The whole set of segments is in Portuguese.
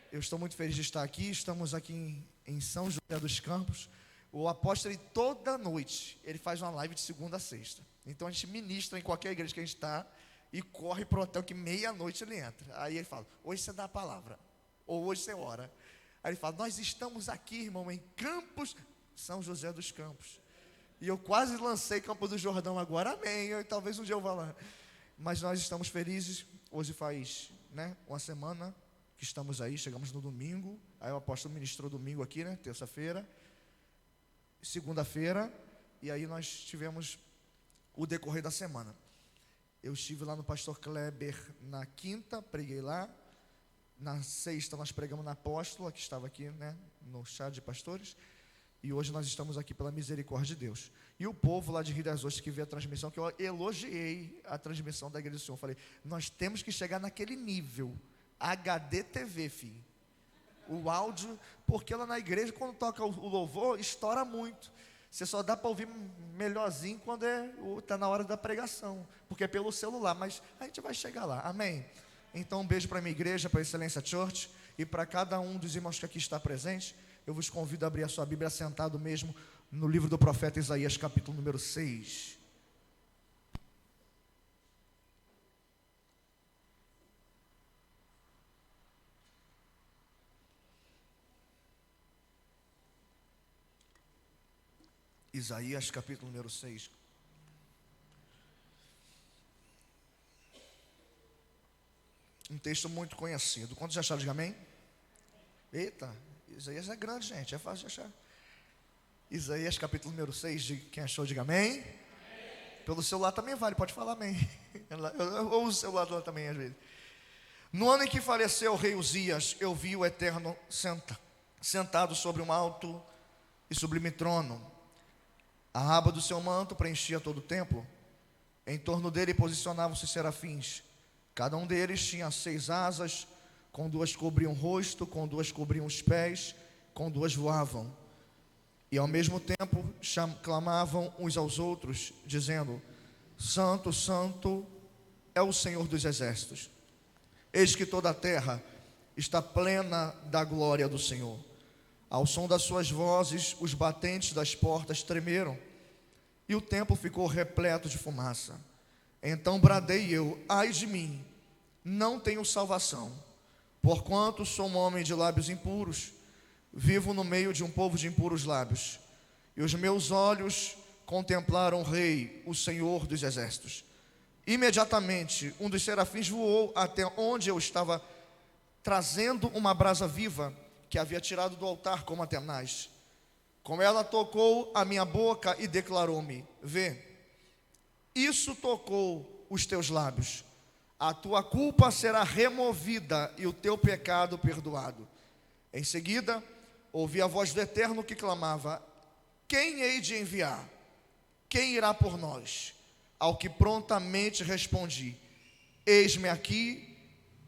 Eu estou muito feliz de estar aqui. Estamos aqui em São José dos Campos. O apóstolo, toda noite, ele faz uma live de segunda a sexta. Então a gente ministra em qualquer igreja que a gente está e corre para o hotel que meia-noite ele entra. Aí ele fala: hoje você dá a palavra, ou hoje você ora. Aí ele fala: nós estamos aqui, irmão, em Campos, São José dos Campos. E eu quase lancei Campos do Jordão agora, amém. Talvez um dia eu vá lá. Mas nós estamos felizes. Hoje faz uma semana que estamos aí, chegamos no domingo. Aí o apóstolo ministrou domingo aqui, terça-feira, segunda-feira. E aí nós tivemos o decorrer da semana. Eu estive lá no pastor Kleber na quinta, preguei lá. Na sexta nós pregamos na apóstola, que estava aqui no chá de pastores. E hoje nós estamos aqui pela misericórdia de Deus. E o povo lá de Rio das Ostras que vê a transmissão, que eu elogiei a transmissão da Igreja do Senhor. Eu falei: nós temos que chegar naquele nível HD TV, filho. O áudio, porque lá na igreja, quando toca o louvor, estoura muito. Você só dá para ouvir melhorzinho quando está na hora da pregação, porque é pelo celular, mas a gente vai chegar lá, amém? Então um beijo para a minha igreja, para a Excelência Church, e para cada um dos irmãos que aqui está presente. Eu vos convido a abrir a sua Bíblia sentado mesmo no livro do profeta Isaías, capítulo número 6. Isaías, capítulo número 6. Um texto muito conhecido. Quantos já acharam de amém? Eita, Isaías é grande, gente, é fácil de achar. Isaías, capítulo número 6, quem achou, diga amém. Pelo celular também vale, pode falar amém. Eu uso o celular lá também às vezes. No ano em que faleceu o rei Uzias, eu vi o Eterno sentado sobre um alto e sublime trono. A aba do seu manto preenchia todo o templo. Em torno dele posicionavam-se serafins. Cada um deles tinha 6 asas, com 2 cobriam o rosto, com 2 cobriam os pés, com 2 voavam. E ao mesmo tempo clamavam uns aos outros, dizendo: Santo, Santo é o Senhor dos exércitos. Eis que toda a terra está plena da glória do Senhor. Ao som das suas vozes, os batentes das portas tremeram, e o templo ficou repleto de fumaça. Então bradei eu: ai de mim, não tenho salvação, porquanto sou um homem de lábios impuros, vivo no meio de um povo de impuros lábios. E os meus olhos contemplaram o Rei, o Senhor dos exércitos. Imediatamente um dos serafins voou até onde eu estava, trazendo uma brasa viva que havia tirado do altar como a tenaz. Com ela tocou a minha boca e declarou-me: vê, isso tocou os teus lábios. A tua culpa será removida e o teu pecado perdoado. Em seguida, ouvi a voz do Eterno que clamava: quem hei de enviar? Quem irá por nós? Ao que prontamente respondi: eis-me aqui,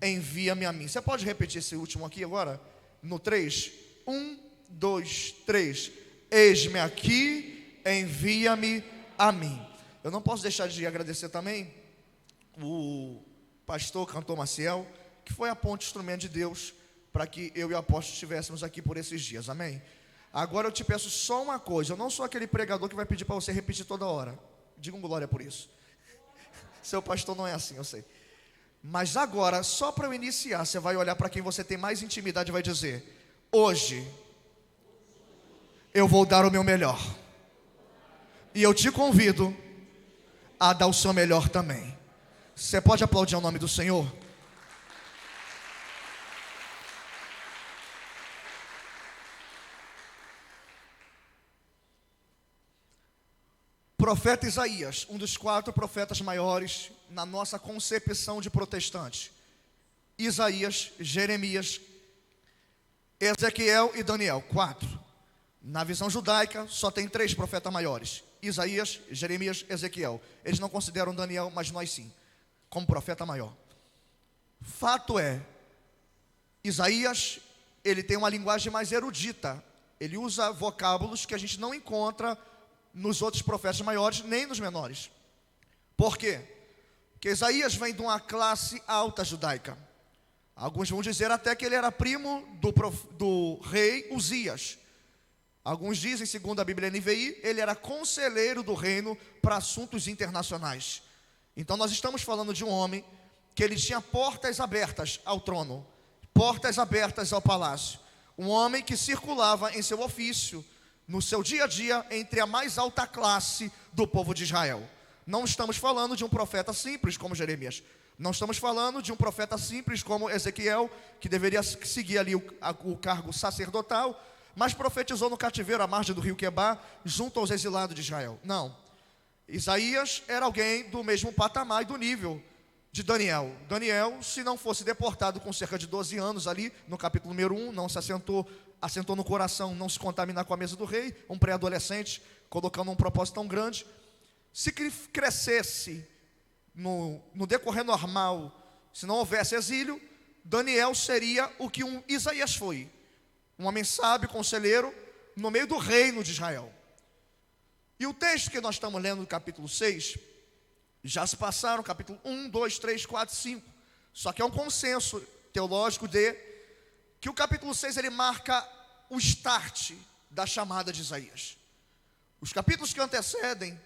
envia-me a mim. Você pode repetir esse último aqui agora? No 3, 1, 2, 3. Eis-me aqui, envia-me a mim. Eu não posso deixar de agradecer também o pastor cantor Maciel, que foi a ponte instrumento de Deus para que eu e o apóstolo estivéssemos aqui por esses dias, amém? Agora eu te peço só uma coisa: eu não sou aquele pregador que vai pedir para você repetir toda hora. Diga um glória por isso. Seu pastor não é assim, eu sei. Mas agora, só para eu iniciar, você vai olhar para quem você tem mais intimidade e vai dizer: hoje eu vou dar o meu melhor. E eu te convido a dar o seu melhor também. Você pode aplaudir o nome do Senhor? Profeta Isaías, um dos 4 profetas maiores na nossa concepção de protestante. Isaías, Jeremias, Ezequiel e Daniel, 4. Na visão judaica só tem 3 profetas maiores: Isaías, Jeremias, Ezequiel. Eles não consideram Daniel, mas nós sim, como profeta maior. Fato é, Isaías, ele tem uma linguagem mais erudita. Ele usa vocábulos que a gente não encontra nos outros profetas maiores, nem nos menores. Por quê? Porque Isaías vem de uma classe alta judaica. Alguns vão dizer até que ele era primo do rei Uzias. Alguns dizem, segundo a Bíblia NVI, ele era conselheiro do reino para assuntos internacionais. Então nós estamos falando de um homem que ele tinha portas abertas ao trono, portas abertas ao palácio. Um homem que circulava em seu ofício, no seu dia a dia, entre a mais alta classe do povo de Israel. Não estamos falando de um profeta simples como Jeremias. Não estamos falando de um profeta simples como Ezequiel, que deveria seguir ali o cargo sacerdotal, mas profetizou no cativeiro à margem do rio Quebar, junto aos exilados de Israel. Não. Isaías era alguém do mesmo patamar e do nível de Daniel. Daniel, se não fosse deportado com cerca de 12 anos ali, no capítulo número 1, não se assentou no coração, não se contaminar com a mesa do rei, um pré-adolescente, colocando um propósito tão grande. Se crescesse no decorrer normal, se não houvesse exílio, Daniel seria o que um Isaías foi, um homem sábio, conselheiro, no meio do reino de Israel. E o texto que nós estamos lendo no capítulo 6, já se passaram capítulo 1, 2, 3, 4, 5. Só que é um consenso teológico que o capítulo 6 ele marca o start da chamada de Isaías. Os capítulos que antecedem,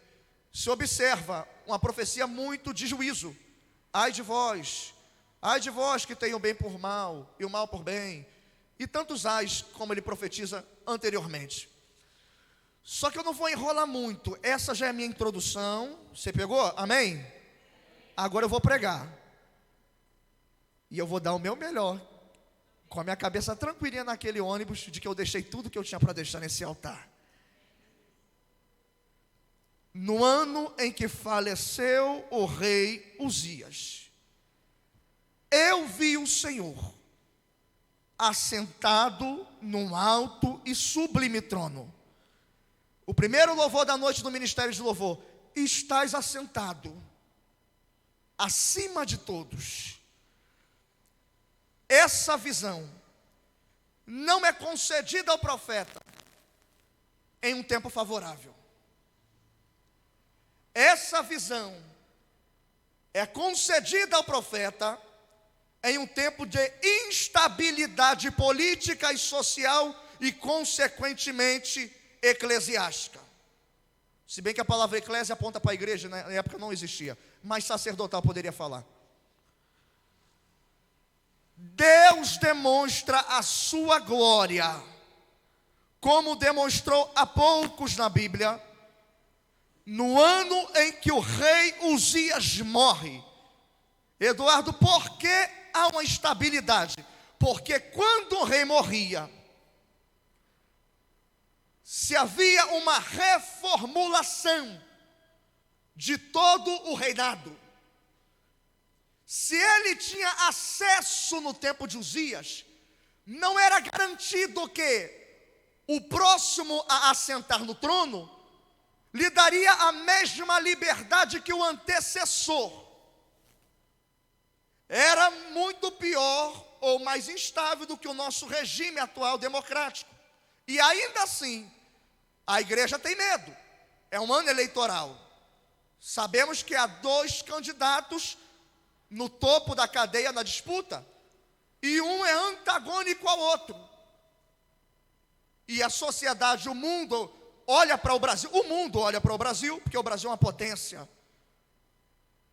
se observa uma profecia muito de juízo. Ai de vós que tem o bem por mal e o mal por bem, e tantos ais como ele profetiza anteriormente. Só que eu não vou enrolar muito, essa já é a minha introdução. Você pegou? Amém? Agora eu vou pregar, e eu vou dar o meu melhor, com a minha cabeça tranquilinha naquele ônibus, de que eu deixei tudo que eu tinha para deixar nesse altar. No ano em que faleceu o rei Uzias, eu vi o Senhor assentado num alto e sublime trono. O primeiro louvor da noite do Ministério de Louvor: estás assentado acima de todos. Essa visão não é concedida ao profeta em um tempo favorável. Essa visão é concedida ao profeta em um tempo de instabilidade política e social e, consequentemente, eclesiástica. Se bem que a palavra eclésia aponta para a igreja, na época não existia, mas sacerdotal poderia falar. Deus demonstra a sua glória, como demonstrou há poucos na Bíblia, no ano em que o rei Uzias morre. Eduardo, por que há uma instabilidade? Porque quando o rei morria, se havia uma reformulação de todo o reinado. Se ele tinha acesso no tempo de Uzias, não era garantido que o próximo a assentar no trono lhe daria a mesma liberdade que o antecessor. Era muito pior ou mais instável do que o nosso regime atual democrático. E ainda assim, a igreja tem medo. É um ano eleitoral. Sabemos que há 2 candidatos no topo da cadeia na disputa, e um é antagônico ao outro. E a sociedade, o mundo olha para o Brasil. O mundo olha para o Brasil, porque o Brasil é uma potência.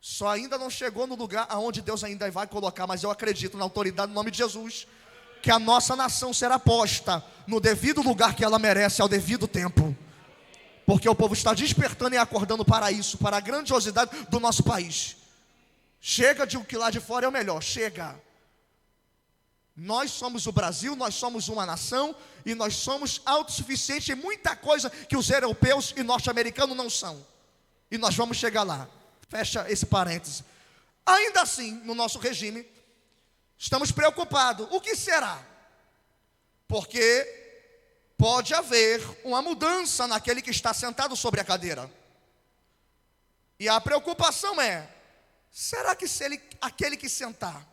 Só ainda não chegou no lugar aonde Deus ainda vai colocar, mas eu acredito na autoridade, no nome de Jesus, que a nossa nação será posta no devido lugar que ela merece, ao devido tempo. Porque o povo está despertando e acordando para isso, para a grandiosidade do nosso país. Chega de o que lá de fora é o melhor, chega. Nós somos o Brasil, nós somos uma nação, e nós somos autossuficientes em muita coisa que os europeus e norte-americanos não são. E nós vamos chegar lá. Fecha esse parêntese. Ainda assim, no nosso regime, estamos preocupados. O que será? Porque pode haver uma mudança naquele que está sentado sobre a cadeira. E a preocupação é: será que aquele que sentar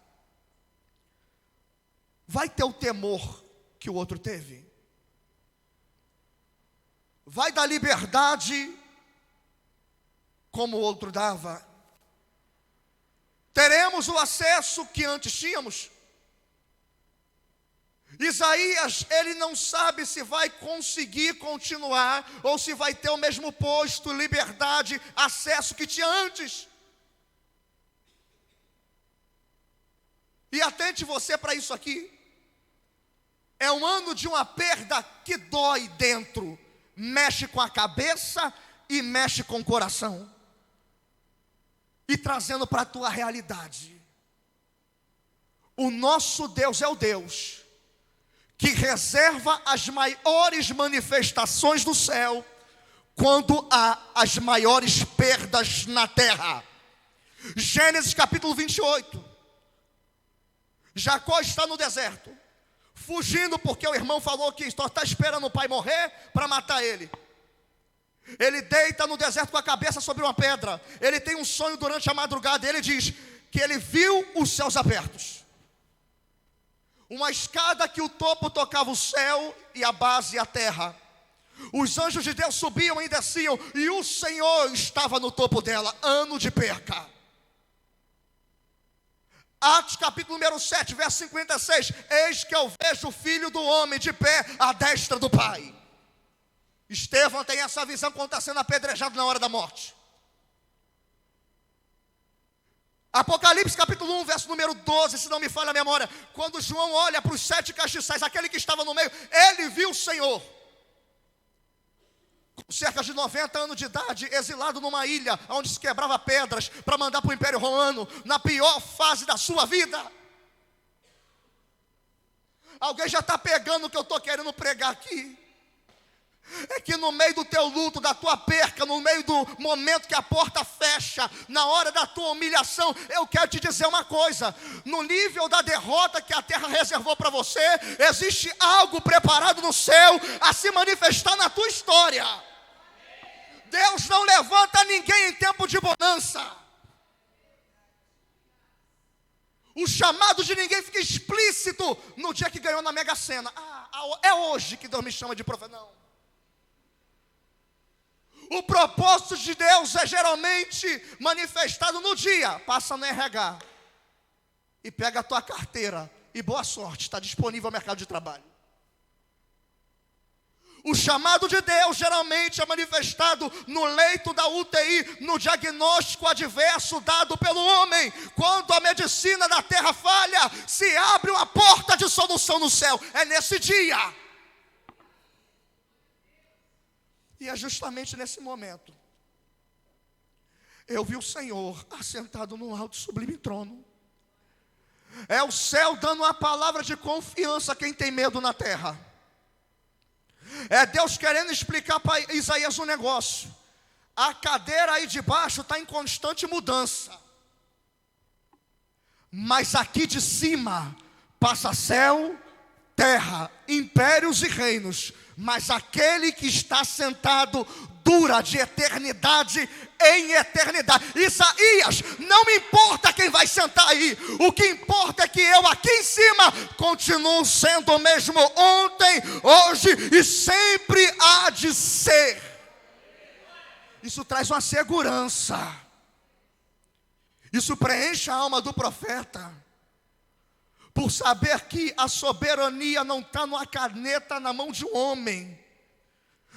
vai ter o temor que o outro teve? Vai dar liberdade como o outro dava? Teremos o acesso que antes tínhamos? Isaías, ele não sabe se vai conseguir continuar ou se vai ter o mesmo posto, liberdade, acesso que tinha antes. E atente você para isso aqui. É um ano de uma perda que dói dentro, mexe com a cabeça e mexe com o coração, e trazendo para a tua realidade. O nosso Deus é o Deus que reserva as maiores manifestações do céu quando há as maiores perdas na terra. Gênesis capítulo 28. Jacó está no deserto, fugindo porque o irmão falou que está esperando o pai morrer para matar ele. Ele deita no deserto com a cabeça sobre uma pedra. Ele tem um sonho durante a madrugada. Ele diz que ele viu os céus abertos, uma escada que o topo tocava o céu e a base a terra. Os anjos de Deus subiam e desciam, e o Senhor estava no topo dela. Ano de perca. Atos capítulo número 7, verso 56. Eis que eu vejo o Filho do Homem de pé à destra do Pai. Estevão tem essa visão quando está sendo apedrejado na hora da morte. Apocalipse capítulo 1, verso número 12, se não me falha a memória. Quando João olha para os 7 castiçais, aquele que estava no meio, ele viu o Senhor, com cerca de 90 anos de idade, exilado numa ilha, onde se quebrava pedras, para mandar para o Império Romano, na pior fase da sua vida. Alguém já está pegando o que eu estou querendo pregar aqui? É que no meio do teu luto, da tua perca, no meio do momento que a porta fecha, na hora da tua humilhação, eu quero te dizer uma coisa: no nível da derrota que a terra reservou para você, existe algo preparado no céu a se manifestar na tua história. Deus não levanta ninguém em tempo de bonança. O chamado de ninguém fica explícito no dia que ganhou na Mega Sena. É hoje que Deus me chama de profeta. Não. O propósito de Deus é geralmente manifestado no dia. Passa no RH e pega a tua carteira, e boa sorte, está disponível ao mercado de trabalho. O chamado de Deus geralmente é manifestado no leito da UTI, no diagnóstico adverso dado pelo homem. Quando a medicina da terra falha, se abre uma porta de solução no céu. É nesse dia. E é justamente nesse momento, eu vi o Senhor assentado num alto e sublime trono. É o céu dando uma palavra de confiança a quem tem medo na terra. É Deus querendo explicar para Isaías um negócio. A cadeira aí de baixo está em constante mudança, mas aqui de cima passa céu, terra, impérios e reinos, mas aquele que está sentado dura de eternidade em eternidade. Isaías, não me importa quem vai sentar aí, o que importa é que eu aqui em cima continuo sendo o mesmo ontem, hoje e sempre há de ser. Isso traz uma segurança, isso preenche a alma do profeta, por saber que a soberania não está numa caneta na mão de um homem,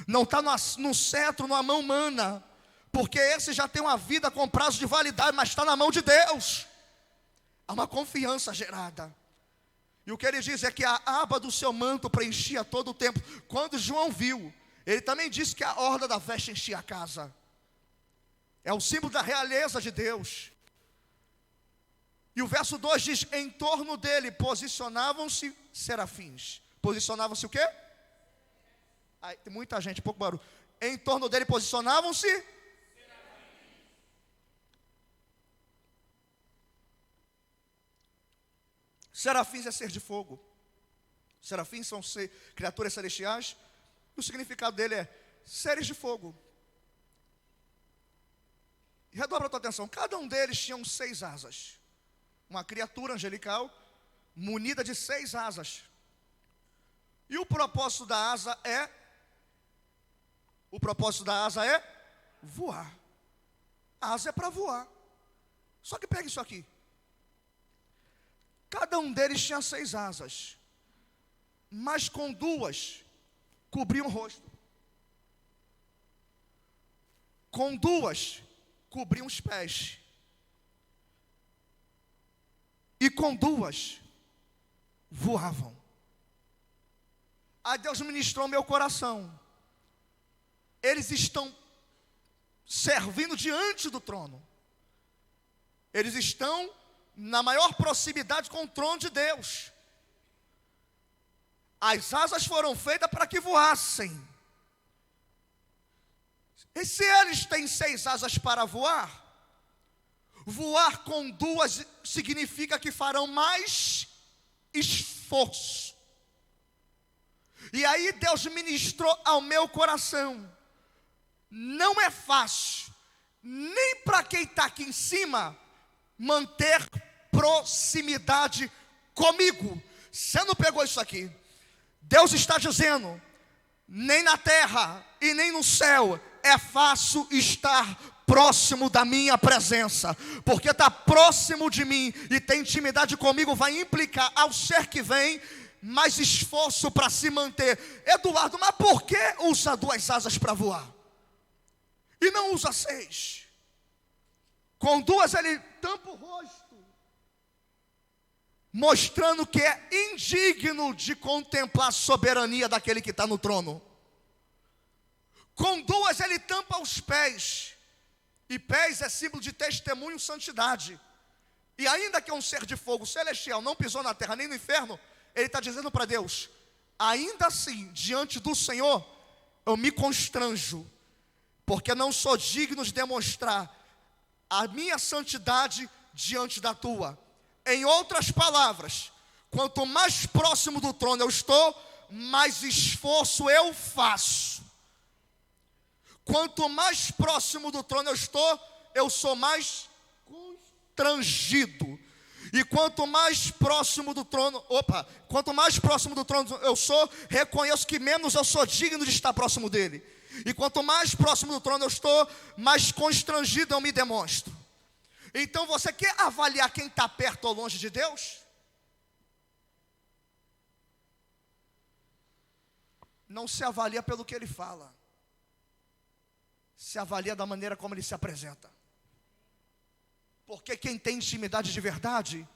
não está no cetro, numa mão humana, porque esse já tem uma vida com prazo de validade, mas está na mão de Deus. Há uma confiança gerada. E o que ele diz é que a aba do seu manto preenchia todo o tempo. Quando João viu, ele também disse que a orla da veste enchia a casa. É o símbolo da realeza de Deus. E o verso 2 diz: em torno dele posicionavam-se serafins. Posicionavam-se o quê? Ai, tem muita gente, pouco barulho. Em torno dele posicionavam-se serafins. Serafins é ser de fogo. Serafins são criaturas celestiais. O significado dele é seres de fogo. E redobra a tua atenção, cada um deles tinha 6 asas. Uma criatura angelical munida de 6 asas. E o propósito da asa é voar. A asa é para voar. Só que pega isso aqui. Cada um deles tinha 6 asas. mas com duas cobriam o rosto. Com duas cobriam os pés. E com duas voavam. Aí Deus ministrou meu coração. Eles estão servindo diante do trono. Eles estão na maior proximidade com o trono de Deus. As asas foram feitas para que voassem. E se eles têm 6 asas para voar, voar com duas significa que farão mais esforço. E aí Deus ministrou ao meu coração. Não é fácil, nem para quem está aqui em cima, manter proximidade comigo. Você não pegou isso aqui? Deus está dizendo, nem na terra e nem no céu é fácil estar próximo da minha presença, porque está próximo de mim e tem intimidade comigo, vai implicar ao ser que vem mais esforço para se manter. Eduardo, mas por que usa 2 asas para voar? E não usa 6? Com 2 ele tampa o rosto, mostrando que é indigno de contemplar a soberania daquele que está no trono. Com 2 ele tampa os pés, e pés é símbolo de testemunho e santidade. E ainda que é um ser de fogo celestial, não pisou na terra nem no inferno, ele está dizendo para Deus, ainda assim, diante do Senhor, eu me constranjo, porque não sou digno de demonstrar a minha santidade diante da tua. Em outras palavras, quanto mais próximo do trono eu estou, mais esforço eu faço. Quanto mais próximo do trono eu estou, eu sou mais constrangido. E quanto mais próximo do trono, eu sou, reconheço que menos eu sou digno de estar próximo dele. E quanto mais próximo do trono eu estou, mais constrangido eu me demonstro. Então você quer avaliar quem está perto ou longe de Deus? Não se avalia pelo que ele fala, se avalia da maneira como ele se apresenta. Porque quem tem intimidade de verdade,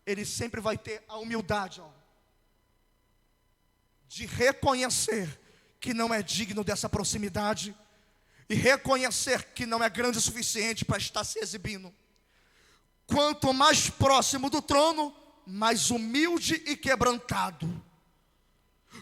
ele sempre vai ter a humildade, de reconhecer que não é digno dessa proximidade, e reconhecer que não é grande o suficiente para estar se exibindo. Quanto mais próximo do trono, mais humilde e quebrantado.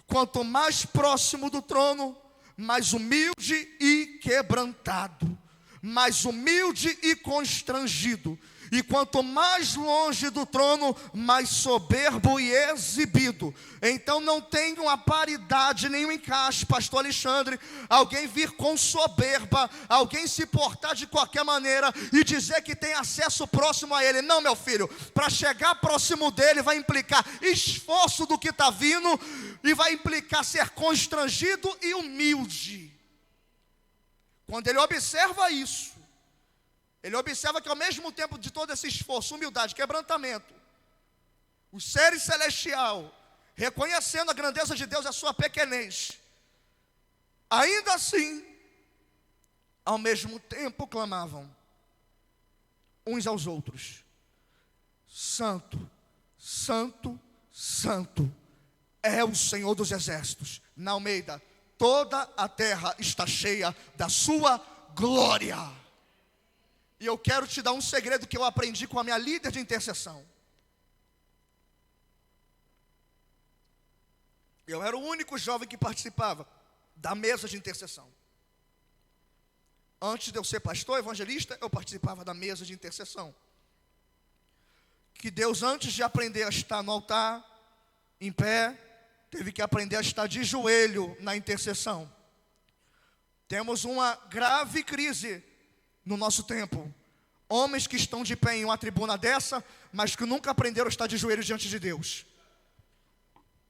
Quanto mais próximo do trono, mais humilde e quebrantado, mais humilde e constrangido. E quanto mais longe do trono, mais soberbo e exibido. Então não tem uma paridade, nem um encaixe, pastor Alexandre, alguém vir com soberba, alguém se portar de qualquer maneira e dizer que tem acesso próximo a ele. Não, meu filho, para chegar próximo dele vai implicar esforço do que está vindo, e vai implicar ser constrangido e humilde. Quando ele observa isso, ele observa que ao mesmo tempo de todo esse esforço, humildade, quebrantamento, o ser celestial, reconhecendo a grandeza de Deus e a sua pequenez, ainda assim, ao mesmo tempo clamavam uns aos outros: Santo, Santo, Santo é o Senhor dos exércitos. Na Almeida, toda a terra está cheia da sua glória. E eu quero te dar um segredo que eu aprendi com a minha líder de intercessão. Eu era o único jovem que participava da mesa de intercessão. Antes de eu ser pastor, evangelista, eu participava da mesa de intercessão. Que Deus, antes de aprender a estar no altar, em pé, teve que aprender a estar de joelho na intercessão. Temos uma grave crise no nosso tempo. Homens que estão de pé em uma tribuna dessa, mas que nunca aprenderam a estar de joelho diante de Deus.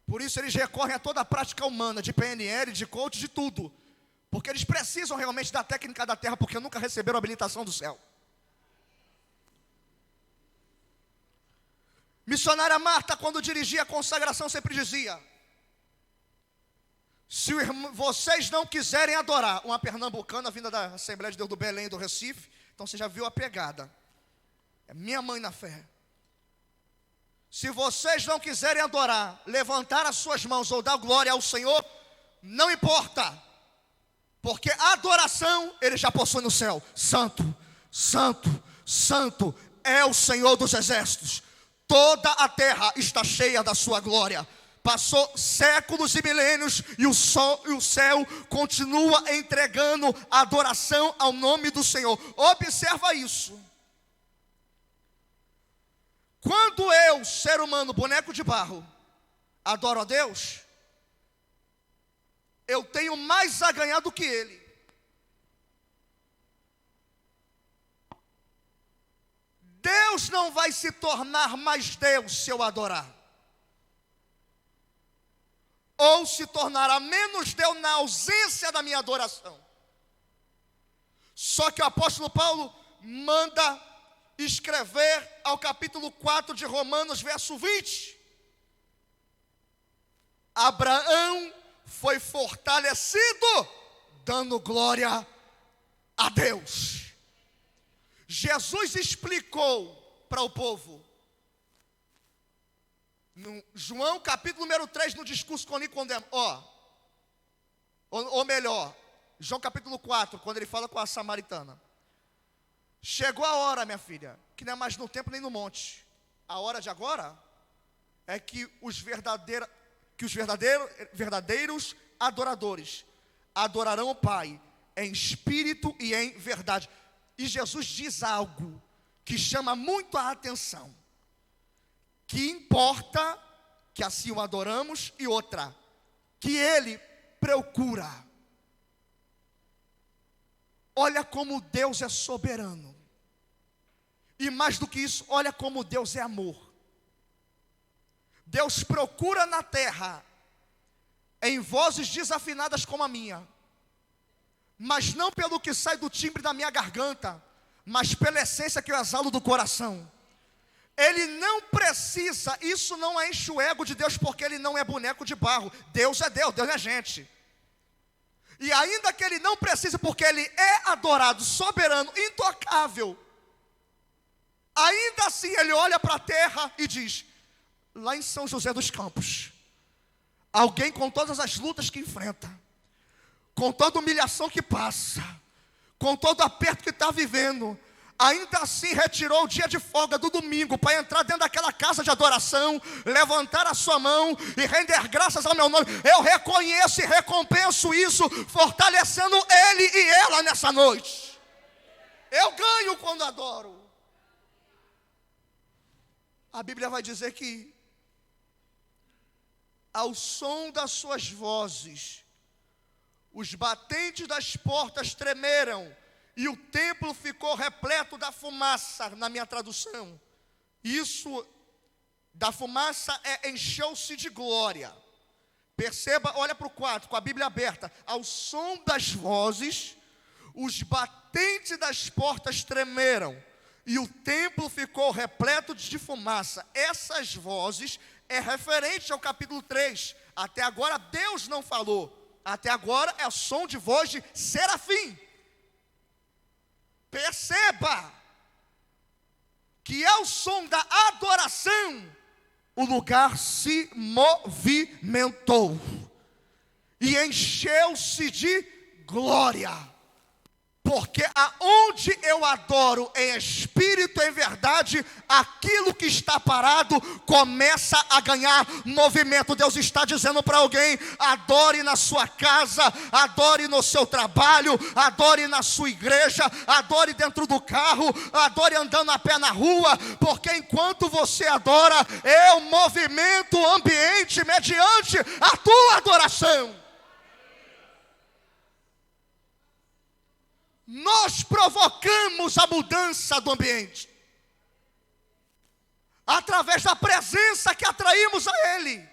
Por isso eles recorrem a toda a prática humana, de PNL, de coach, de tudo. Porque eles precisam realmente da técnica da terra, porque nunca receberam a habilitação do céu. Missionária Marta, quando dirigia a consagração, sempre dizia: vocês não quiserem adorar, uma pernambucana vinda da Assembleia de Deus do Belém, do Recife, então você já viu a pegada, é minha mãe na fé. Se vocês não quiserem adorar, levantar as suas mãos ou dar glória ao Senhor, não importa, porque a adoração Ele já possui no céu. Santo, santo, santo é o Senhor dos exércitos. Toda a terra está cheia da sua glória. Passou séculos e milênios e o céu continua entregando adoração ao nome do Senhor. Observa isso. Quando eu, ser humano, boneco de barro, adoro a Deus, eu tenho mais a ganhar do que Ele. Deus não vai se tornar mais Deus se eu adorar. Ou se tornará menos Deus na ausência da minha adoração. Só que o apóstolo Paulo manda escrever ao capítulo 4 de Romanos, verso 20. Abraão foi fortalecido, dando glória a Deus. Jesus explicou para o povo, no João capítulo número 3, no discurso com Nicodemo, ou melhor, João capítulo 4, quando ele fala com a samaritana. Chegou a hora, minha filha, que não é mais no templo nem no monte. A hora de agora é que os verdadeiros adoradores adorarão o Pai em espírito e em verdade. E Jesus diz algo que chama muito a atenção, que importa que assim o adoramos, e outra, que Ele procura. Olha como Deus é soberano. E mais do que isso, olha como Deus é amor. Deus procura na terra, em vozes desafinadas como a minha, mas não pelo que sai do timbre da minha garganta, mas pela essência que eu exalo do coração. Ele não precisa, isso não enche o ego de Deus, porque Ele não é boneco de barro. Deus é Deus, Deus é gente. E ainda que Ele não precise, porque Ele é adorado, soberano, intocável, ainda assim Ele olha para a terra e diz: lá em São José dos Campos, alguém com todas as lutas que enfrenta, com toda humilhação que passa, com todo aperto que está vivendo, ainda assim retirou o dia de folga do domingo para entrar dentro daquela casa de adoração, levantar a sua mão e render graças ao meu nome. Eu reconheço e recompenso isso, fortalecendo ele e ela nessa noite. Eu ganho quando adoro. A Bíblia vai dizer que ao som das suas vozes, os batentes das portas tremeram, e o templo ficou repleto da fumaça, na minha tradução. Isso, da fumaça, encheu-se de glória. Perceba, olha para o 4, com a Bíblia aberta. Ao som das vozes, os batentes das portas tremeram, e o templo ficou repleto de fumaça. Essas vozes é referente ao capítulo 3. Até agora Deus não falou. Até agora é som de voz de serafim. Perceba que ao som da adoração, o lugar se movimentou e encheu-se de glória. Porque aonde eu adoro em espírito e em verdade, aquilo que está parado começa a ganhar movimento. Deus está dizendo para alguém: adore na sua casa, adore no seu trabalho, adore na sua igreja, adore dentro do carro, adore andando a pé na rua, porque enquanto você adora, eu movimento o ambiente mediante a tua adoração. Nós provocamos a mudança do ambiente através da presença que atraímos a Ele.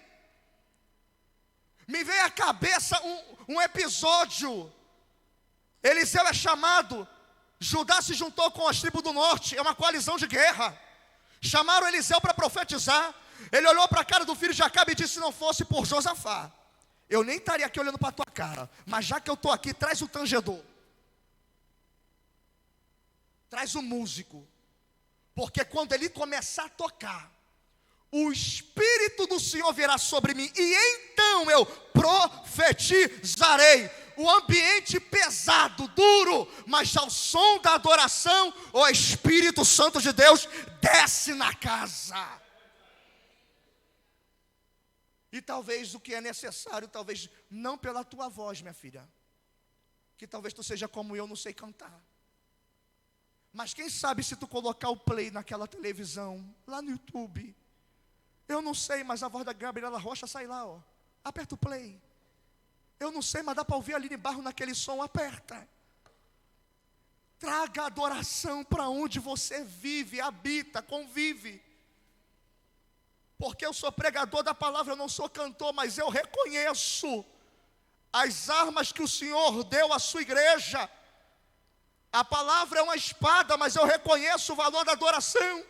Me veio à cabeça um episódio. Eliseu é chamado, Judá se juntou com as tribos do norte, é uma coalizão de guerra. Chamaram Eliseu para profetizar. Ele olhou para a cara do filho de Acabe e disse: se não fosse por Josafá, eu nem estaria aqui olhando para a tua cara, mas já que eu estou aqui, traz o tangedor, traz o músico, porque quando ele começar a tocar, o Espírito do Senhor virá sobre mim, e então eu profetizarei. O ambiente pesado, duro, mas ao som da adoração, o Espírito Santo de Deus desce na casa. E talvez o que é necessário, talvez não pela tua voz, minha filha, que talvez tu seja como eu, não sei cantar, mas quem sabe se tu colocar o play naquela televisão, lá no YouTube, eu não sei, mas a voz da Gabriela Rocha sai lá, ó. Aperta o play. Eu não sei, mas dá para ouvir a Aline Barro naquele som, aperta. Traga adoração para onde você vive, habita, convive. Porque eu sou pregador da palavra, eu não sou cantor, mas eu reconheço as armas que o Senhor deu à sua igreja. A palavra é uma espada, mas eu reconheço o valor da adoração.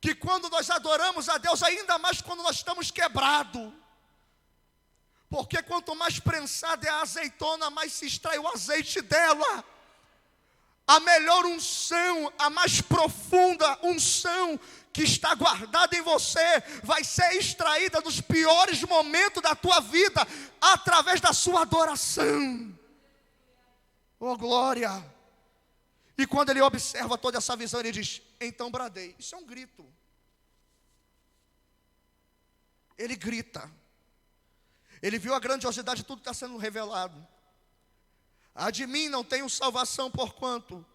Que quando nós adoramos a Deus, ainda mais quando nós estamos quebrados, porque quanto mais prensada é a azeitona, mais se extrai o azeite dela. A melhor unção, a mais profunda unção que está guardada em você, vai ser extraída dos piores momentos da tua vida, através da sua adoração. Oh glória! E quando ele observa toda essa visão, ele diz, então bradei. Isso é um grito. Ele grita. Ele viu a grandiosidade de tudo que está sendo revelado. A de mim não tenho salvação, porquanto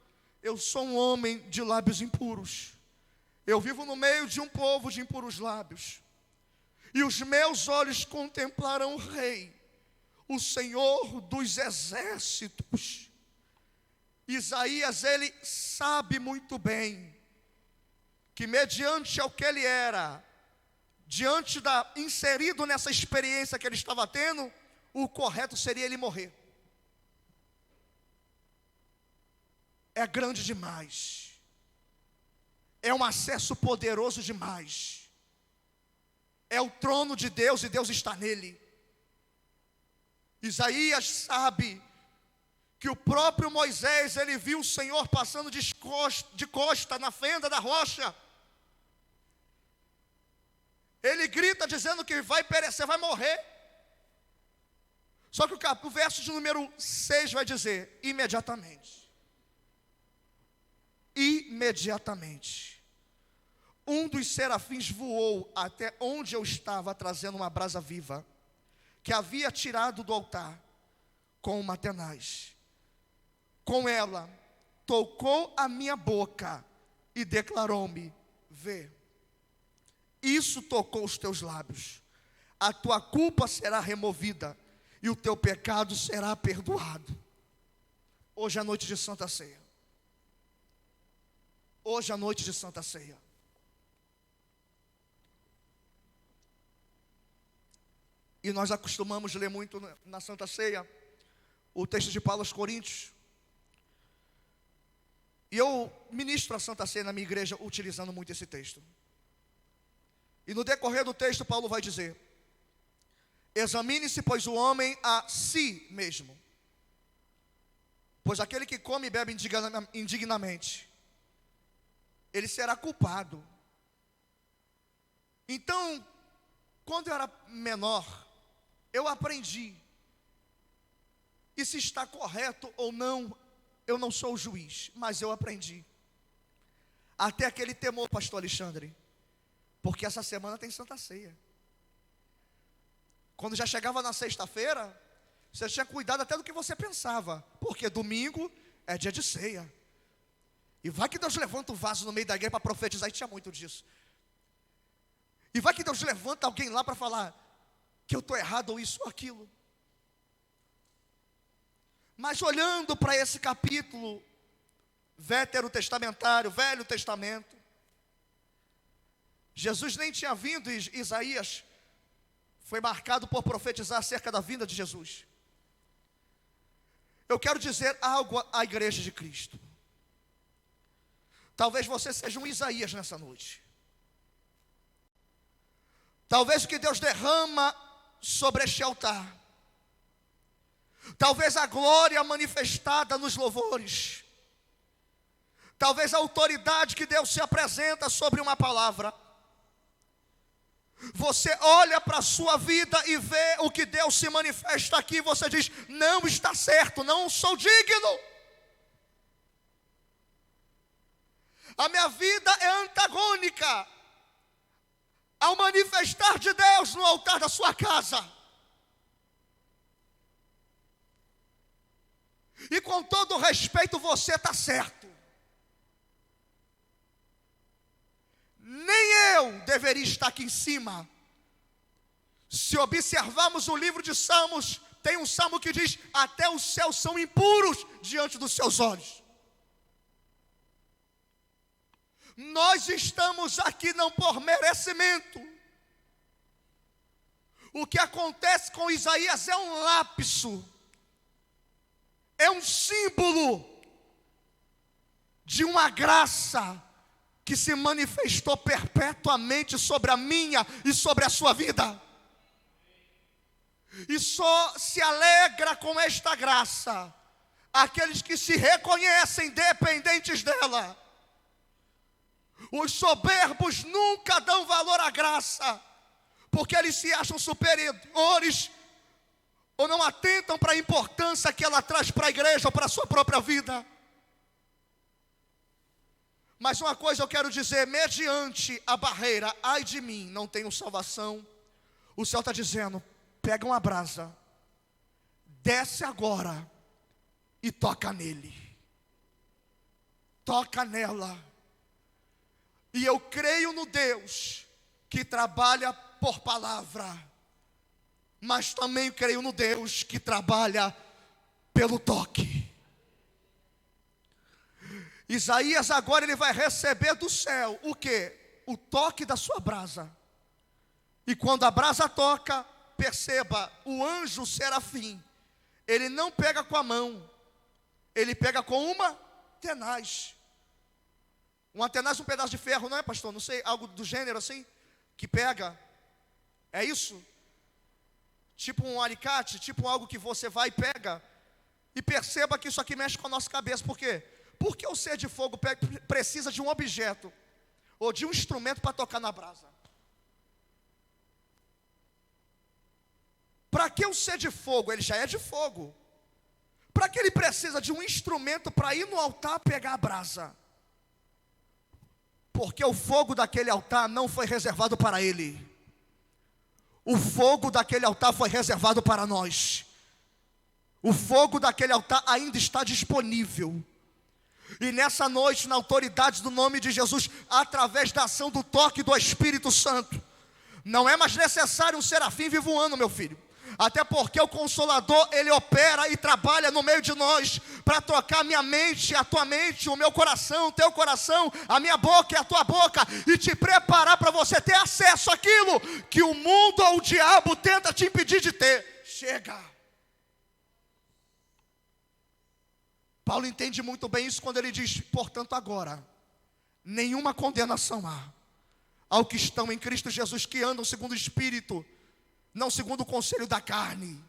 eu sou um homem de lábios impuros. Eu vivo no meio de um povo de impuros lábios. E os meus olhos contemplarão o Rei, o Senhor dos exércitos. Isaías, ele sabe muito bem que mediante ao que ele era, inserido nessa experiência que ele estava tendo, o correto seria ele morrer. É grande demais, é um acesso poderoso demais, é o trono de Deus e Deus está nele. Isaías sabe que o próprio Moisés, ele viu o Senhor passando de costa na fenda da rocha. Ele grita dizendo que vai perecer, vai morrer. Só que o verso de número 6 vai dizer, imediatamente. Imediatamente. Um dos serafins voou até onde eu estava, trazendo uma brasa viva, que havia tirado do altar, com uma tenaz. Com ela, tocou a minha boca e declarou-me, vê, isso tocou os teus lábios, a tua culpa será removida e o teu pecado será perdoado. Hoje é a noite de Santa Ceia. Hoje é a noite de Santa Ceia. E nós acostumamos ler muito na Santa Ceia o texto de Paulo aos Coríntios. E eu ministro a Santa Ceia na minha igreja utilizando muito esse texto. E no decorrer do texto, Paulo vai dizer, examine-se, pois, o homem a si mesmo. Pois aquele que come e bebe indignamente, ele será culpado. Então, quando eu era menor, eu aprendi. E se está correto ou não, eu não sou o juiz, mas eu aprendi. Até aquele temor, pastor Alexandre, porque essa semana tem Santa Ceia. Quando já chegava na sexta-feira, você tinha cuidado até do que você pensava, porque domingo é dia de ceia. E vai que Deus levanta o vaso no meio da igreja para profetizar, e tinha muito disso. E vai que Deus levanta alguém lá para falar que eu estou errado ou isso ou aquilo. Mas olhando para esse capítulo veterotestamentário, Velho Testamento, Jesus nem tinha vindo, e Isaías foi marcado por profetizar acerca da vinda de Jesus. Eu quero dizer algo à igreja de Cristo. Talvez você seja um Isaías nessa noite. Talvez o que Deus derrama sobre este altar. Talvez a glória manifestada nos louvores. Talvez a autoridade que Deus se apresenta sobre uma palavra. Você olha para a sua vida e vê o que Deus se manifesta aqui. Você diz, não está certo, não sou digno. A minha vida é antagônica ao manifestar de Deus no altar da sua casa. E com todo respeito, você está certo. Nem eu deveria estar aqui em cima. Se observarmos o livro de Salmos, tem um salmo que diz, até os céus são impuros diante dos seus olhos. Nós estamos aqui não por merecimento. O que acontece com Isaías é um lapso, é um símbolo de uma graça que se manifestou perpetuamente sobre a minha e sobre a sua vida. E só se alegra com esta graça aqueles que se reconhecem dependentes dela. Os soberbos nunca dão valor à graça, porque eles se acham superiores ou não atentam para a importância que ela traz para a igreja ou para a sua própria vida. Mas uma coisa eu quero dizer, mediante a barreira, ai de mim, não tenho salvação. O Senhor está dizendo, pega uma brasa, desce agora e toca nele. Toca nela. E eu creio no Deus que trabalha por palavra, mas também creio no Deus que trabalha pelo toque. Isaías agora ele vai receber do céu o quê? O toque da sua brasa. E quando a brasa toca, perceba, o anjo serafim, ele não pega com a mão, ele pega com uma tenaz. Uma tenaz, um pedaço de ferro, não é, pastor? Não sei, algo do gênero assim, que pega. É isso? Tipo um alicate, tipo algo que você vai e pega. E perceba que isso aqui mexe com a nossa cabeça. Por quê? Porque o ser de fogo precisa de um objeto ou de um instrumento para tocar na brasa. Para que o ser de fogo? Ele já é de fogo. Para que ele precisa de um instrumento para ir no altar pegar a brasa? Porque o fogo daquele altar não foi reservado para ele. O fogo daquele altar foi reservado para nós. O fogo daquele altar ainda está disponível. E nessa noite, na autoridade do nome de Jesus, através da ação do toque do Espírito Santo, não é mais necessário um serafim vir voando, meu filho. Até porque o Consolador, ele opera e trabalha no meio de nós para tocar a minha mente, a tua mente, o meu coração, o teu coração, a minha boca e a tua boca, e te preparar para você ter acesso àquilo que o mundo ou o diabo tenta te impedir de ter. Chega! Paulo entende muito bem isso quando ele diz, portanto agora, nenhuma condenação há ao que estão em Cristo Jesus, que andam segundo o Espírito, não segundo o conselho da carne.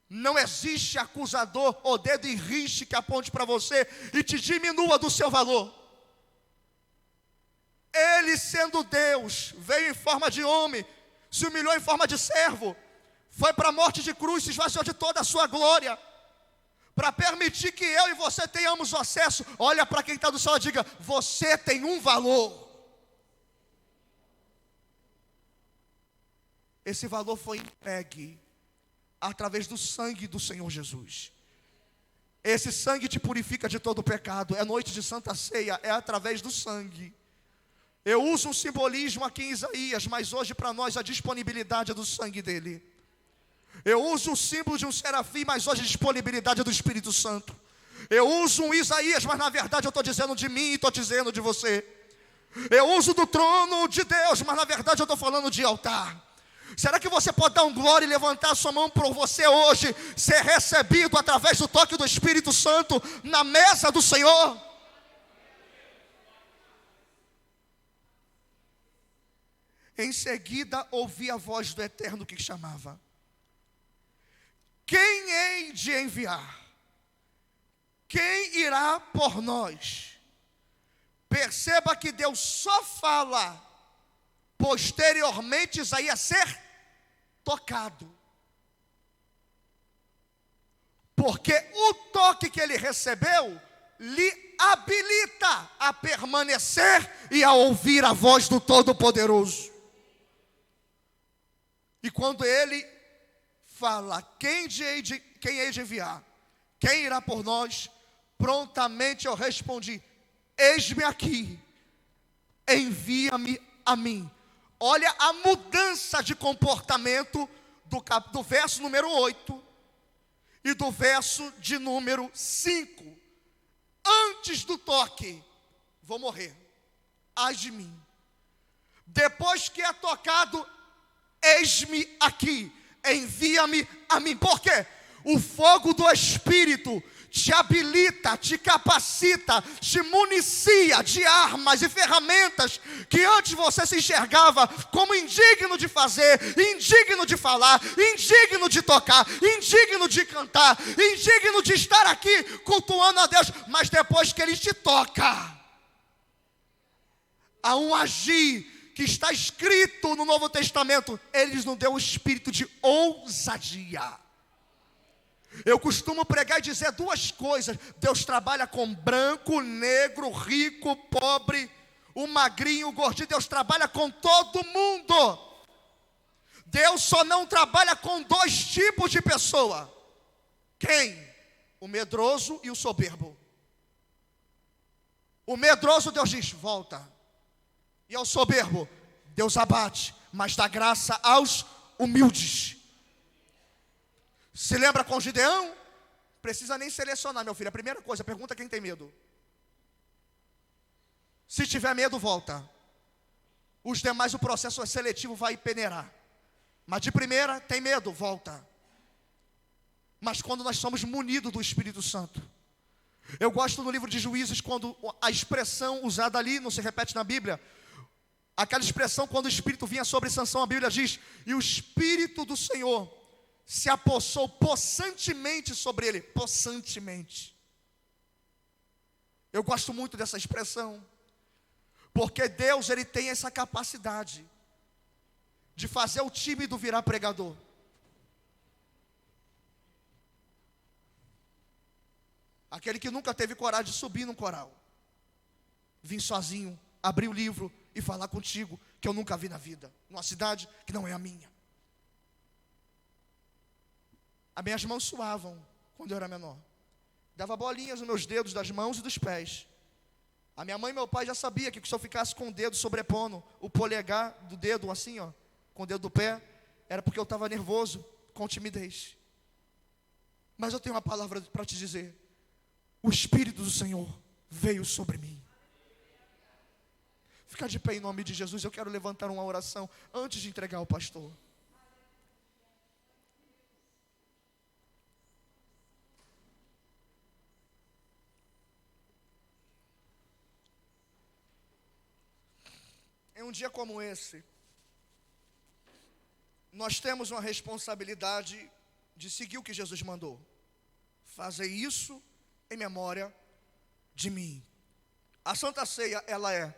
Não existe acusador ou dedo em riste que aponte para você e te diminua do seu valor. Ele, sendo Deus, veio em forma de homem, se humilhou em forma de servo, foi para a morte de cruz, se esvaziou de toda a sua glória, para permitir que eu e você tenhamos o acesso. Olha para quem está do céu e diga, você tem um valor. Esse valor foi entregue através do sangue do Senhor Jesus. Esse sangue te purifica de todo o pecado. É noite de Santa Ceia, é através do sangue. Eu uso um simbolismo aqui em Isaías, mas hoje para nós a disponibilidade é do sangue dele. Eu uso o símbolo de um serafim, mas hoje a disponibilidade é do Espírito Santo. Eu uso um Isaías, mas na verdade eu estou dizendo de mim e estou dizendo de você. Eu uso do trono de Deus, mas na verdade eu estou falando de altar. Será que você pode dar um glória e levantar a sua mão por você hoje ser recebido através do toque do Espírito Santo na mesa do Senhor? Em seguida ouvi a voz do Eterno que chamava: quem hei de enviar? Quem irá por nós? Perceba que Deus só fala posteriormente Isaías ser tocado. Porque o toque que ele recebeu lhe habilita a permanecer e a ouvir a voz do Todo-Poderoso. E quando ele fala, quem hei de enviar? Quem irá por nós? Prontamente eu respondi: eis-me aqui, envia-me a mim. Olha a mudança de comportamento do verso número 8 e do verso de número 5. Antes do toque, vou morrer, ai de mim. Depois que é tocado, eis-me aqui, envia-me a mim. Por quê? O fogo do Espírito te habilita, te capacita, te municia de armas e ferramentas que antes você se enxergava como indigno de fazer, indigno de falar, indigno de tocar, indigno de cantar, indigno de estar aqui cultuando a Deus. Mas depois que Ele te toca, há um agir que está escrito no Novo Testamento. Ele nos deu o espírito de ousadia. Eu costumo pregar e dizer duas coisas: Deus trabalha com branco, negro, rico, pobre, o magrinho, o gordinho. Deus trabalha com todo mundo. Deus só não trabalha com dois tipos de pessoa. Quem? O medroso e o soberbo. O medroso, Deus diz: volta. E ao soberbo, Deus abate, mas dá graça aos humildes. Se lembra com Gideão? Precisa nem selecionar, meu filho. A primeira coisa, pergunta quem tem medo. Se tiver medo, volta. Os demais, o processo seletivo vai peneirar. Mas de primeira, tem medo, volta. Mas quando nós somos munidos do Espírito Santo. Eu gosto no livro de Juízes, quando a expressão usada ali, não se repete na Bíblia. Aquela expressão, quando o Espírito vinha sobre Sansão, a Bíblia diz: e o Espírito do Senhor se apossou possantemente sobre ele. Possantemente. Eu gosto muito dessa expressão, porque Deus, Ele tem essa capacidade de fazer o tímido virar pregador. Aquele que nunca teve coragem de subir num coral, vir sozinho, abrir o livro e falar contigo, que eu nunca vi na vida, numa cidade que não é a minha. As minhas mãos suavam quando eu era menor. Dava bolinhas nos meus dedos das mãos e dos pés. A minha mãe e meu pai já sabiam que se eu ficasse com o dedo sobrepondo o polegar do dedo assim, ó, com o dedo do pé, era porque eu estava nervoso, com timidez. Mas eu tenho uma palavra para te dizer: o Espírito do Senhor veio sobre mim. Fica de pé em nome de Jesus. Eu quero levantar uma oração antes de entregar ao pastor. Em um dia como esse, nós temos uma responsabilidade de seguir o que Jesus mandou. Fazer isso em memória de mim. A Santa Ceia, ela é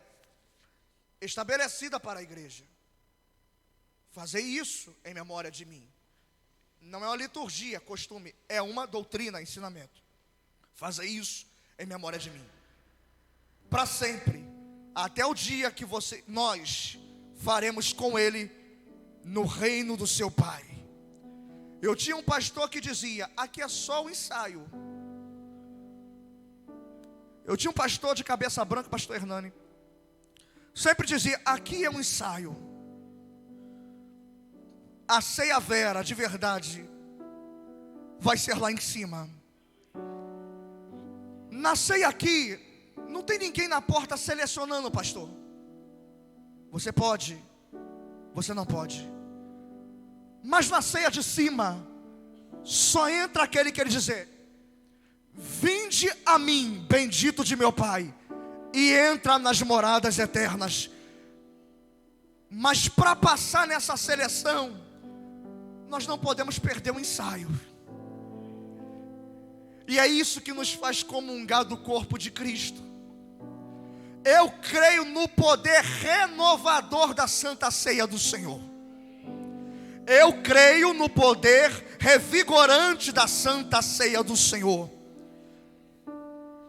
estabelecida para a igreja. Fazer isso em memória de mim. Não é uma liturgia, costume, é uma doutrina, ensinamento. Fazer isso em memória de mim. Para sempre. Até o dia que nós faremos com Ele no reino do seu Pai. Eu tinha um pastor que dizia: aqui é só o ensaio. Eu tinha um pastor de cabeça branca, pastor Hernani. Sempre dizia: aqui é um ensaio. A ceia vera, de verdade, vai ser lá em cima. Na ceia aqui, não tem ninguém na porta selecionando, pastor. Você pode, você não pode. Mas na ceia de cima, só entra aquele que ele dizer: vinde a mim, bendito de meu Pai, e entra nas moradas eternas. Mas para passar nessa seleção, nós não podemos perder o ensaio. E é isso que nos faz comungar do corpo de Cristo. Eu creio no poder renovador da Santa Ceia do Senhor. Eu creio no poder revigorante da Santa Ceia do Senhor.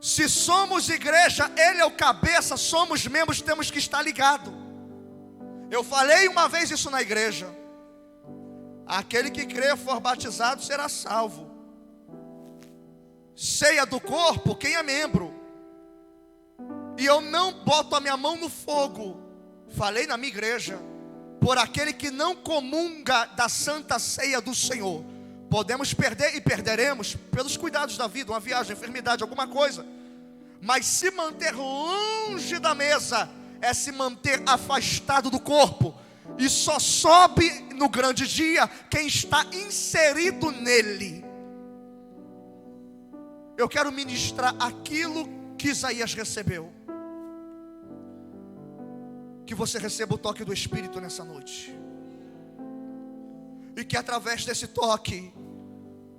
Se somos igreja, Ele é o cabeça, somos membros, temos que estar ligados. Eu falei uma vez isso na igreja. Aquele que crê e for batizado será salvo. Ceia do corpo, quem é membro. E eu não boto a minha mão no fogo, falei na minha igreja, por aquele que não comunga da Santa Ceia do Senhor. Podemos perder e perderemos pelos cuidados da vida, uma viagem, enfermidade, alguma coisa. Mas se manter longe da mesa é se manter afastado do corpo. E só sobe no grande dia quem está inserido nele. Eu quero ministrar aquilo que Isaías recebeu. Que você receba o toque do Espírito nessa noite. E que através desse toque,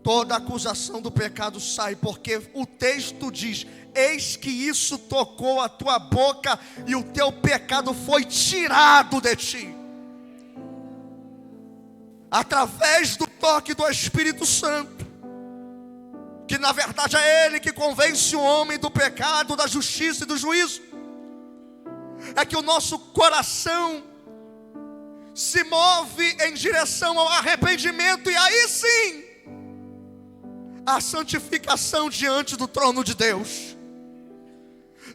toda acusação do pecado sai. Porque o texto diz: eis que isso tocou a tua boca e o teu pecado foi tirado de ti. Através do toque do Espírito Santo, que na verdade é Ele que convence o homem do pecado, da justiça e do juízo, é que o nosso coração se move em direção ao arrependimento, e aí sim, a santificação diante do trono de Deus.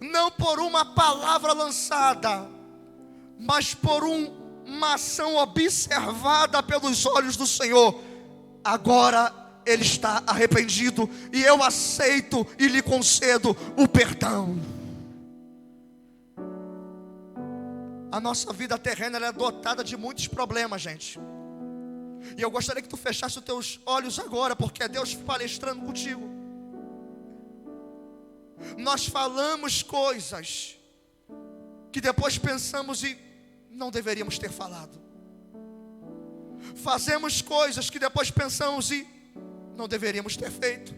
Não por uma palavra lançada, mas por uma ação observada pelos olhos do Senhor. Agora ele está arrependido e eu aceito e lhe concedo o perdão. A nossa vida terrena, ela é dotada de muitos problemas, gente. E eu gostaria que tu fechasse os teus olhos agora, porque é Deus palestrando contigo. Nós falamos coisas que depois pensamos e não deveríamos ter falado. Fazemos coisas que depois pensamos e não deveríamos ter feito.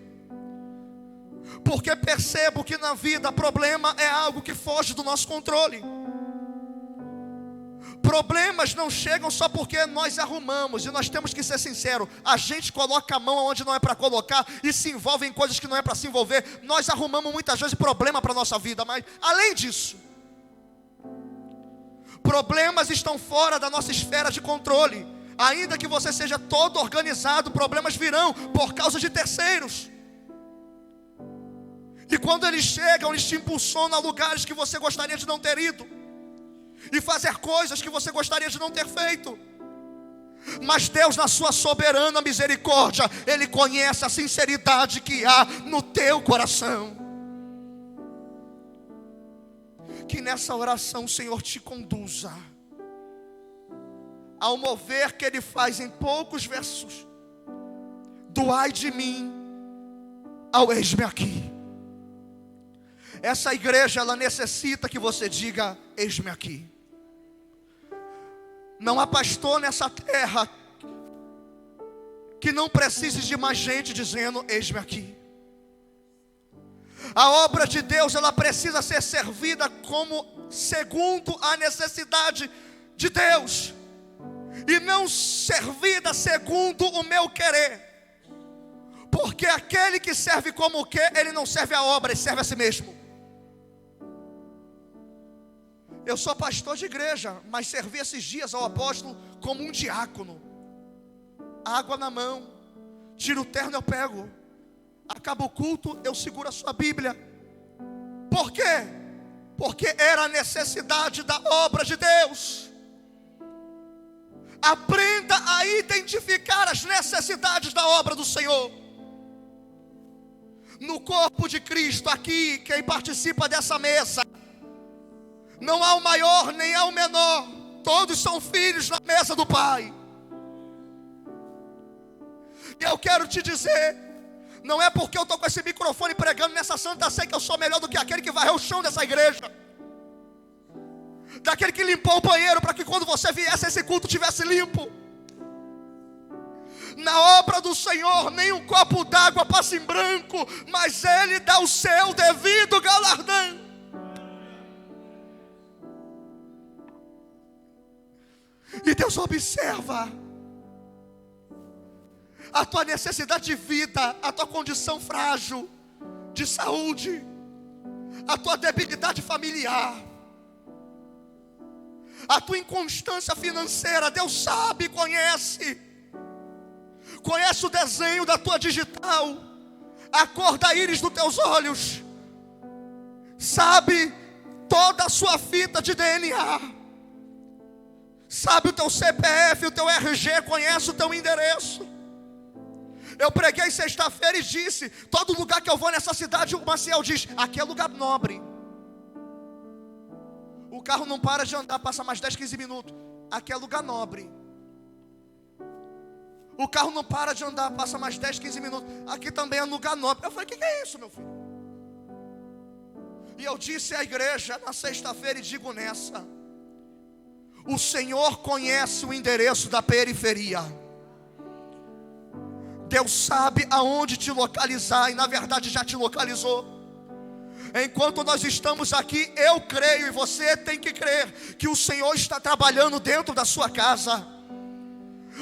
Porque percebo que na vida problema é algo que foge do nosso controle. Problemas não chegam só porque nós arrumamos. E nós temos que ser sinceros. A gente coloca a mão onde não é para colocar e se envolve em coisas que não é para se envolver. Nós arrumamos muitas vezes problema para a nossa vida. Mas além disso, problemas estão fora da nossa esfera de controle. Ainda que você seja todo organizado, problemas virão por causa de terceiros. E quando eles chegam, eles te impulsionam a lugares que você gostaria de não ter ido, e fazer coisas que você gostaria de não ter feito. Mas Deus, na sua soberana misericórdia, Ele conhece a sinceridade que há no teu coração. Que nessa oração o Senhor te conduza ao mover que Ele faz em poucos versos, do ai de mim ao eis-me aqui. Essa igreja, ela necessita que você diga: eis-me aqui. Não há pastor nessa terra que não precise de mais gente dizendo: eis-me aqui. A obra de Deus, ela precisa ser servida como segundo a necessidade de Deus, e não servida segundo o meu querer. Porque aquele que serve como quer, ele não serve a obra, ele serve a si mesmo. Eu sou pastor de igreja, mas servi esses dias ao apóstolo como um diácono. Água na mão, tiro o terno, eu pego. Acaba o culto, eu seguro a sua Bíblia. Por quê? Porque era a necessidade da obra de Deus. Aprenda a identificar as necessidades da obra do Senhor. No corpo de Cristo, aqui, quem participa dessa mesa, não há o maior nem há o menor. Todos são filhos na mesa do Pai. E eu quero te dizer, não é porque eu estou com esse microfone pregando nessa Santa Ceia que eu sou melhor do que aquele que varreu o chão dessa igreja. daquele que limpou o banheiro para que quando você viesse esse culto tivesse limpo. Na obra do Senhor nem um copo d'água passa em branco, mas Ele dá o seu devido galardão. E Deus observa a tua necessidade de vida, a tua condição frágil de saúde, a tua debilidade familiar, a tua inconstância financeira. Deus sabe, conhece o desenho da tua digital, a cor da íris dos teus olhos, sabe toda a sua fita de DNA, sabe o teu CPF, o teu RG, conhece o teu endereço. Eu preguei sexta-feira e disse: todo lugar que eu vou nessa cidade, o Maciel diz: aqui é lugar nobre. O carro não para de andar, passa mais 10, 15 minutos. Aqui é lugar nobre. O carro não para de andar, passa mais 10, 15 minutos. Aqui também é lugar nobre. Eu falei: o que é isso, meu filho? E eu disse à igreja na sexta-feira e digo nessa: o Senhor conhece o endereço da periferia. Deus sabe aonde te localizar, e na verdade já te localizou. Enquanto nós estamos aqui, eu creio, e você tem que crer, que o Senhor está trabalhando dentro da sua casa.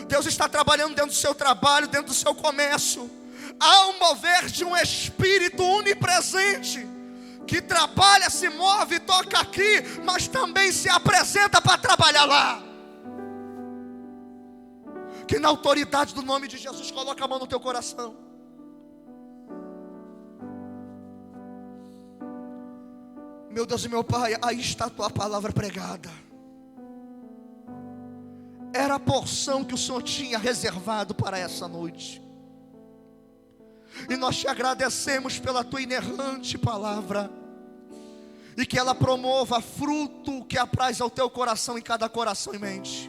Deus está trabalhando dentro do seu trabalho, dentro do seu comércio. Há um mover de um Espírito onipresente, que trabalha, se move, toca aqui, mas também se apresenta para trabalhar lá. Que na autoridade do nome de Jesus, coloca a mão no teu coração. Meu Deus e meu Pai, aí está a tua palavra pregada. Era a porção que o Senhor tinha reservado para essa noite. E nós te agradecemos pela tua inerrante palavra, e que ela promova fruto que apraz ao teu coração, em cada coração e mente.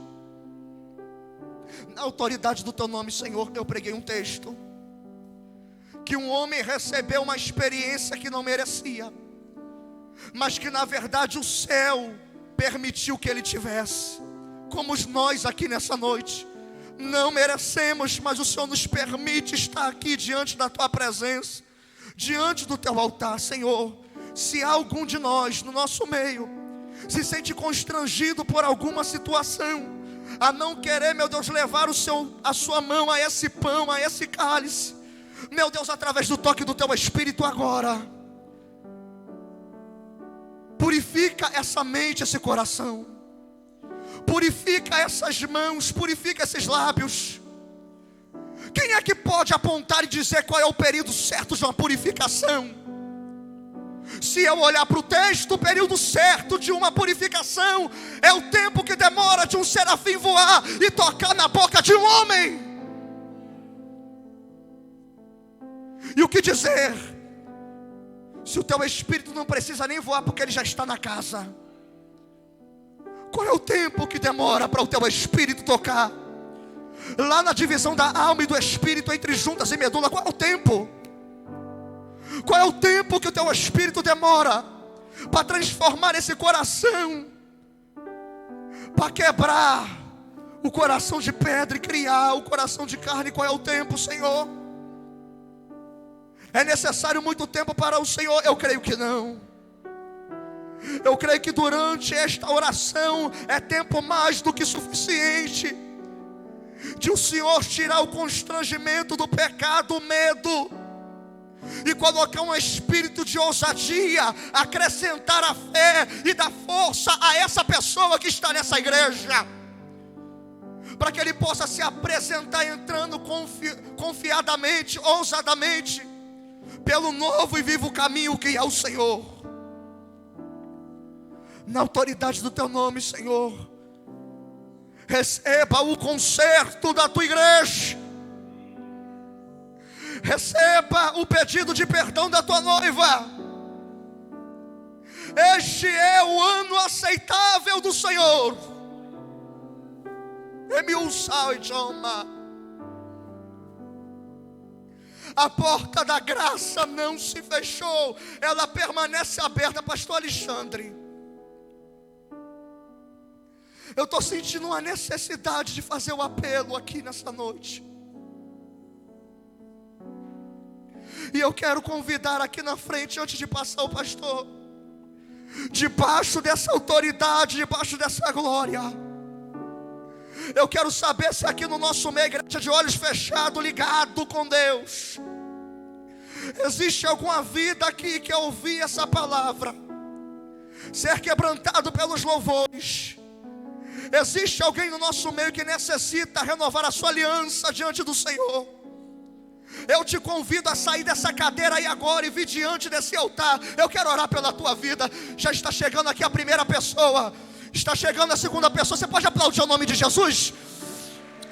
Na autoridade do teu nome, Senhor, eu preguei um texto, que um homem recebeu uma experiência que não merecia, mas que na verdade o céu permitiu que ele tivesse. Como nós aqui nessa noite não merecemos, mas o Senhor nos permite estar aqui diante da tua presença, diante do teu altar. Senhor, se há algum de nós no nosso meio se sente constrangido por alguma situação, a não querer, meu Deus, levar a sua mão a esse pão, a esse cálice, meu Deus, através do toque do teu Espírito agora, purifica essa mente, esse coração, purifica essas mãos, purifica esses lábios. Quem é que pode apontar e dizer qual é o período certo de uma purificação? Se eu olhar para o texto, o período certo de uma purificação é o tempo que demora de um serafim voar e tocar na boca de um homem. E o que dizer se o teu espírito não precisa nem voar, porque ele já está na casa? Qual é o tempo que demora para o teu espírito tocar lá na divisão da alma e do espírito, entre juntas e medula? Qual é o tempo? Qual é o tempo que o teu espírito demora para transformar esse coração, para quebrar o coração de pedra e criar o coração de carne? Qual é o tempo, Senhor? É necessário muito tempo para o Senhor? Eu creio que não. Eu creio que durante esta oração é tempo mais do que suficiente de o Senhor tirar o constrangimento do pecado, o medo, e colocar um espírito de ousadia, acrescentar a fé e dar força a essa pessoa que está nessa igreja, para que ele possa se apresentar entrando confiadamente, ousadamente, pelo novo e vivo caminho que é o Senhor. Na autoridade do teu nome, Senhor, receba o conserto da tua igreja, receba o pedido de perdão da tua noiva. Este é o ano aceitável do Senhor. A porta da graça não se fechou, ela permanece aberta. Pastor Alexandre, Eu estou sentindo uma necessidade de fazer o apelo aqui nessa noite. E eu quero convidar aqui na frente, antes de passar o pastor, debaixo dessa autoridade, debaixo dessa glória, eu quero saber se aqui no nosso meio, igreja de olhos fechados, ligado com Deus, existe alguma vida aqui que eu ouvi essa palavra ser quebrantado pelos louvores. Existe alguém no nosso meio que necessita renovar a sua aliança diante do Senhor. Eu te convido a sair dessa cadeira aí agora e vir diante desse altar. Eu quero orar pela tua vida. Já está chegando aqui a primeira pessoa, está chegando a segunda pessoa. Você pode aplaudir o nome de Jesus?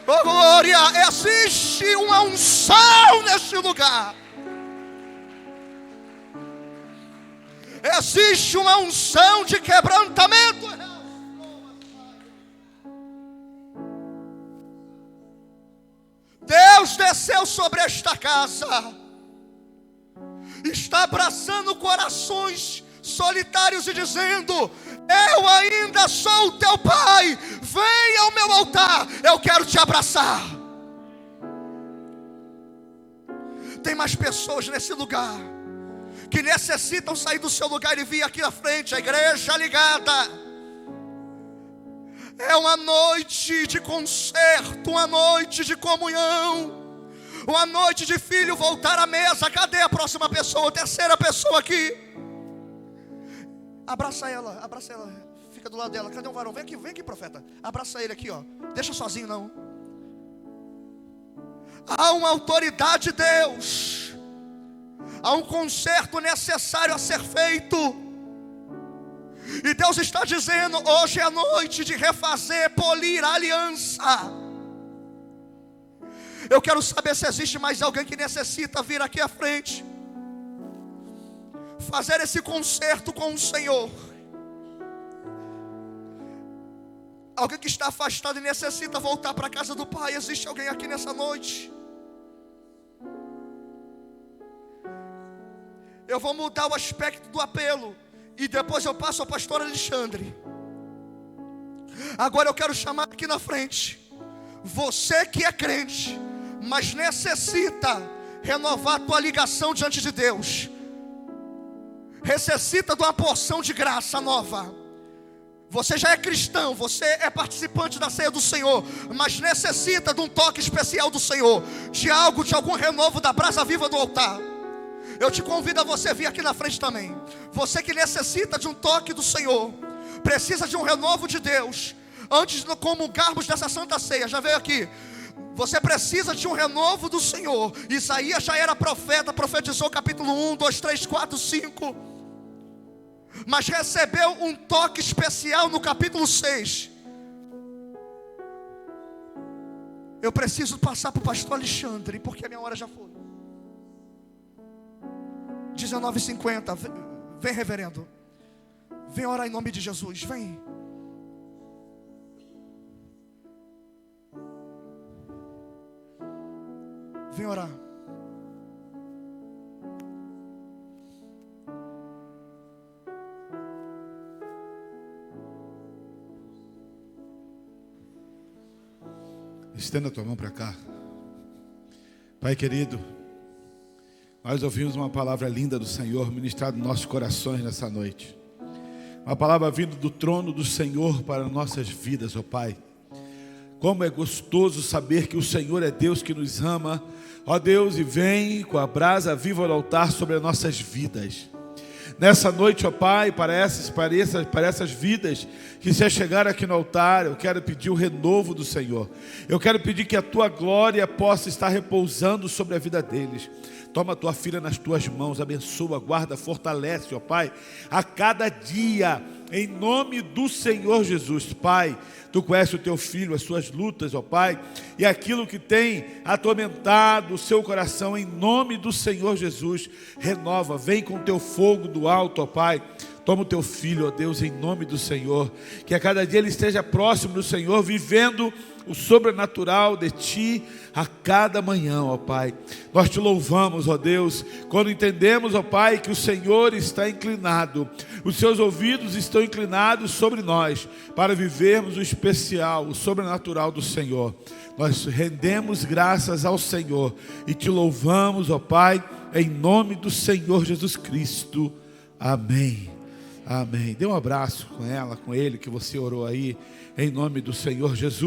Oh glória, existe uma unção neste lugar. Existe uma unção de quebrantamento. Deus desceu sobre esta casa, está abraçando corações solitários e dizendo: eu ainda sou o teu pai, vem ao meu altar, eu quero te abraçar. Tem mais pessoas nesse lugar que necessitam sair do seu lugar e vir aqui à frente. A igreja ligada. É uma noite de concerto, uma noite de comunhão, uma noite de filho voltar à mesa. Cadê a próxima pessoa, a terceira pessoa aqui? Abraça ela, fica do lado dela. Cadê um varão? Vem aqui, profeta. Abraça ele aqui, ó. Deixa sozinho não. Há uma autoridade de Deus, há um concerto necessário a ser feito. E Deus está dizendo: hoje é a noite de refazer, polir a aliança. Eu quero saber se existe mais alguém que necessita vir aqui à frente, fazer esse concerto com o Senhor. Alguém que está afastado e necessita voltar para a casa do Pai. Existe alguém aqui nessa noite? Eu vou mudar o aspecto do apelo e depois eu passo ao pastor Alexandre. Agora eu quero chamar aqui na frente você que é crente, mas necessita renovar a tua ligação diante de Deus, necessita de uma porção de graça nova. Você já é cristão, você é participante da ceia do Senhor, mas necessita de um toque especial do Senhor, de algo, de algum renovo da brasa viva do altar. Eu te convido a você vir aqui na frente também. Você que necessita de um toque do Senhor, precisa de um renovo de Deus, antes de comungarmos dessa santa ceia, já veio aqui. Você precisa de um renovo do Senhor. Isaías já era profeta, profetizou capítulo 1, 2, 3, 4, 5. Mas recebeu um toque especial no capítulo 6. Eu preciso passar para o pastor Alexandre, porque a minha hora já foi. 19h50, vem reverendo, vem orar em nome de Jesus, vem. Vem orar. Estenda a tua mão para cá. Pai querido, nós ouvimos uma palavra linda do Senhor ministrada nos nossos corações nessa noite. Uma palavra vinda do trono do Senhor para nossas vidas, ó Pai. Como é gostoso saber que o Senhor é Deus que nos ama, ó Deus, e vem com a brasa viva do altar sobre as nossas vidas. Nessa noite, ó Pai, para essas vidas que se chegaram aqui no altar, eu quero pedir o renovo do Senhor. Eu quero pedir que a Tua glória possa estar repousando sobre a vida deles. Toma a tua filha nas tuas mãos, abençoa, guarda, fortalece, ó Pai, a cada dia, em nome do Senhor Jesus. Pai, Tu conheces o teu filho, as suas lutas, ó Pai, e aquilo que tem atormentado o seu coração, em nome do Senhor Jesus. Renova, vem com teu fogo do alto, ó Pai. Toma o teu filho, ó Deus, em nome do Senhor. Que a cada dia ele esteja próximo do Senhor, vivendo o sobrenatural de Ti a cada manhã, ó Pai. Nós Te louvamos, ó Deus, quando entendemos, ó Pai, que o Senhor está inclinado, os Seus ouvidos estão inclinados sobre nós, para vivermos o especial, o sobrenatural do Senhor. Nós rendemos graças ao Senhor e Te louvamos, ó Pai, em nome do Senhor Jesus Cristo. Amém. Amém. Dê um abraço com ela, com ele, que você orou aí, em nome do Senhor Jesus.